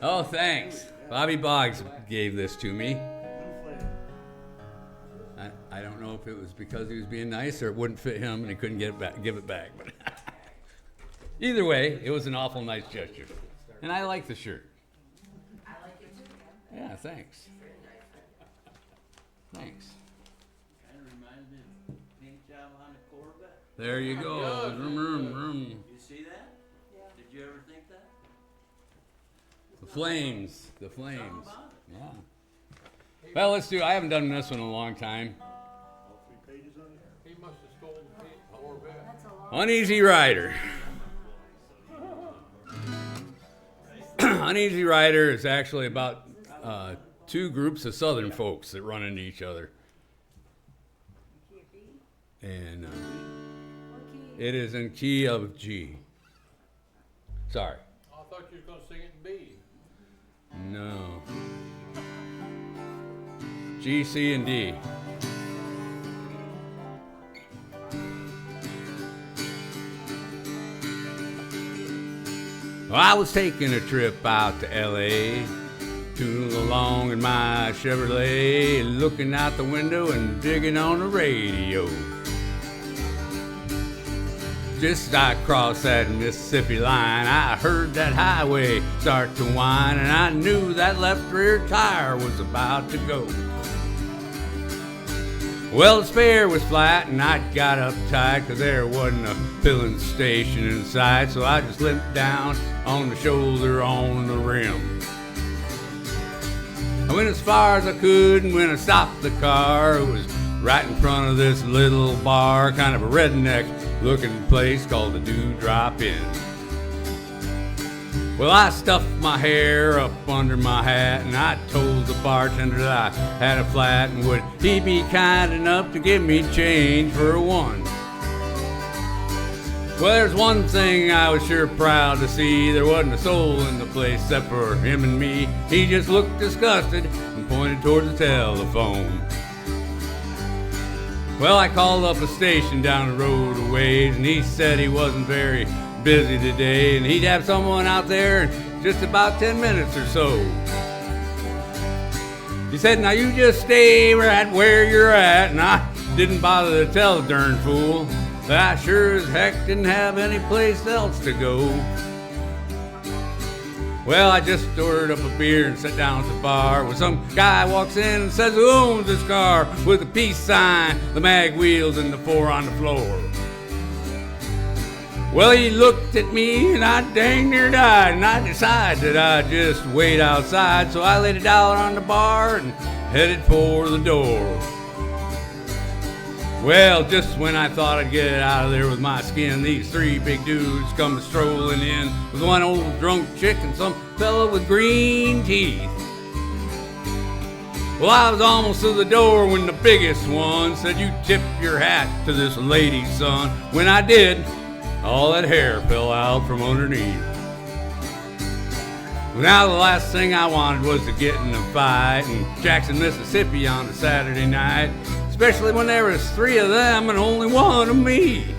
Oh, thanks. Bobby Boggs gave this to me. I don't know if it was because he was being nice or it wouldn't fit him and he couldn't give it back. But either way, it was an awful nice gesture. And I like the shirt. I like it too. Yeah, thanks. Thanks. Kind of reminds me of paint job on the Corvette. There you go. You see that? Yeah. Did you ever think that? The flames. The flames. Something about it. Yeah. Well, let's do. I haven't done this one in a long time. All 3 pages on there? He must have stolen the Corvette. That's a lot. Uneasy Rider. Uneasy Rider is actually about 2 groups of Southern folks that run into each other. Key of B? And What key? it is in key of G. Sorry. I thought you were going to sing it in B. No. G, C, and D. Well, I was taking a trip out to L.A., tooling along in my Chevrolet, looking out the window and digging on the radio. Just as I crossed that Mississippi line, I heard that highway start to whine, and I knew that left rear tire was about to go. Well, the spare was flat, and I got uptight, 'cause there wasn't a filling station in sight, so I just limped down on the shoulder on the rim. I went as far as I could, and when I stopped the car, it was right in front of this little bar, kind of a redneck-looking place called the Dewdrop Inn. Well, I stuffed my hair up under my hat, and I told the bartender that I had a flat, and would he be kind enough to give me change for one? Well, there's one thing I was sure proud to see. There wasn't a soul in the place except for him and me. He just looked disgusted and pointed towards the telephone. Well, I called up a station down the road a ways, and he said he wasn't very busy today, and he'd have someone out there in just about 10 minutes or so. He said, now you just stay right where you're at, and I didn't bother to tell the darn fool that I sure as heck didn't have any place else to go. Well, I just ordered up a beer and sat down at the bar when some guy walks in and says, who owns this car, with a peace sign, the mag wheels, and the 4 on the floor. Well, he looked at me and I dang near died, and I decided I'd just wait outside, so I laid it out on the bar and headed for the door. Well, just when I thought I'd get out of there with my skin, these 3 big dudes come strolling in with one old drunk chick and some fellow with green teeth. Well, I was almost to the door when the biggest one said, you tip your hat to this lady, son. When I did, all that hair fell out from underneath. Well, now the last thing I wanted was to get in a fight in Jackson, Mississippi on a Saturday night, especially when there was 3 of them and only 1 of me.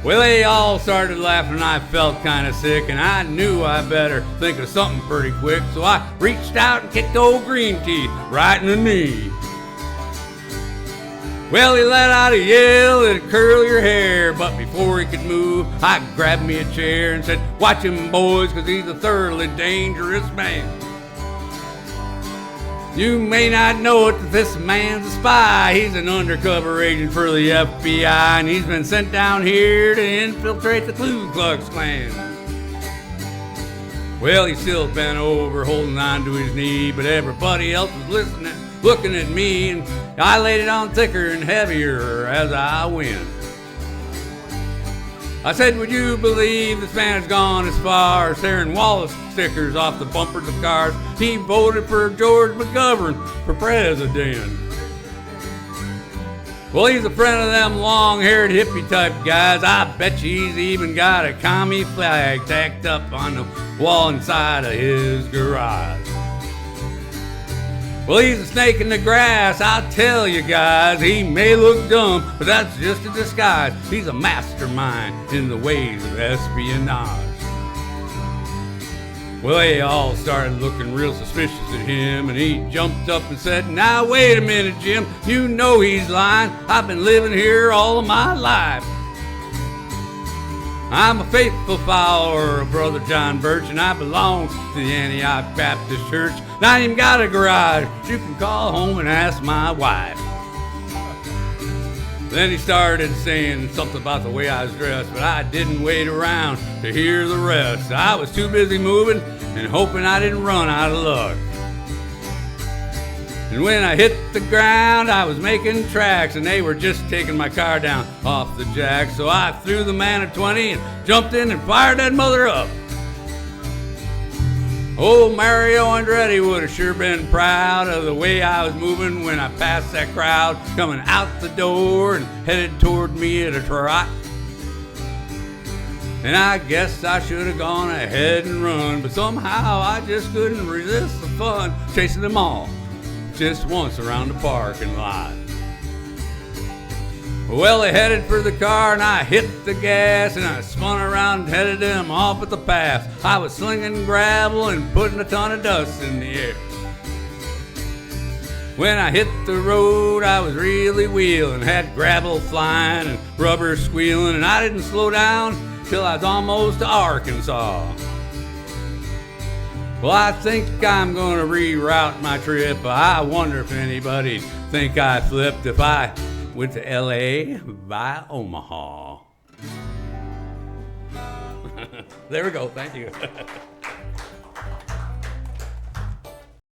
Well, they all started laughing and I felt kind of sick, and I knew I better think of something pretty quick, so I reached out and kicked old Green Teeth right in the knee. Well, he let out a yell and curl your hair, but before he could move, I grabbed me a chair and said, watch him, boys, 'cause he's a thoroughly dangerous man. You may not know it, but this man's a spy. He's an undercover agent for the FBI, and he's been sent down here to infiltrate the Ku Klux Klan. Well, he's still bent over, holding on to his knee, but everybody else was listening, looking at me, and I laid it on thicker and heavier as I went. I said, would you believe this man has gone as far as tearing Wallace stickers off the bumpers of cars? He voted for George McGovern for president. Well, he's a friend of them long-haired hippie-type guys. I bet you he's even got a commie flag tacked up on the wall inside of his garage. Well, he's a snake in the grass, I'll tell you guys. He may look dumb, but that's just a disguise. He's a mastermind in the ways of espionage. Well, they all started looking real suspicious at him, and he jumped up and said, "Now wait a minute, Jim, you know he's lying. I've been living here all of my life. I'm a faithful follower of Brother John Birch, and I belong to the Antioch Baptist Church. And I even got a garage you can call home and ask my wife." Then he started saying something about the way I was dressed, but I didn't wait around to hear the rest. I was too busy moving and hoping I didn't run out of luck. And when I hit the ground, I was making tracks, and they were just taking my car down off the jack. So I threw the man a 20 and jumped in and fired that mother up. Old Mario Andretti would have sure been proud of the way I was moving when I passed that crowd coming out the door and headed toward me at a trot. And I guess I should have gone ahead and run, but somehow I just couldn't resist the fun chasing them all just once around the parking lot. Well, they headed for the car, and I hit the gas, and I spun around and headed them off at the pass. I was slinging gravel and putting a ton of dust in the air. When I hit the road, I was really wheeling, had gravel flying and rubber squealing, and I didn't slow down till I was almost to Arkansas. Well, I think I'm gonna reroute my trip. I wonder if anybody'd think I flipped if I went to LA via Omaha. There we go, thank you.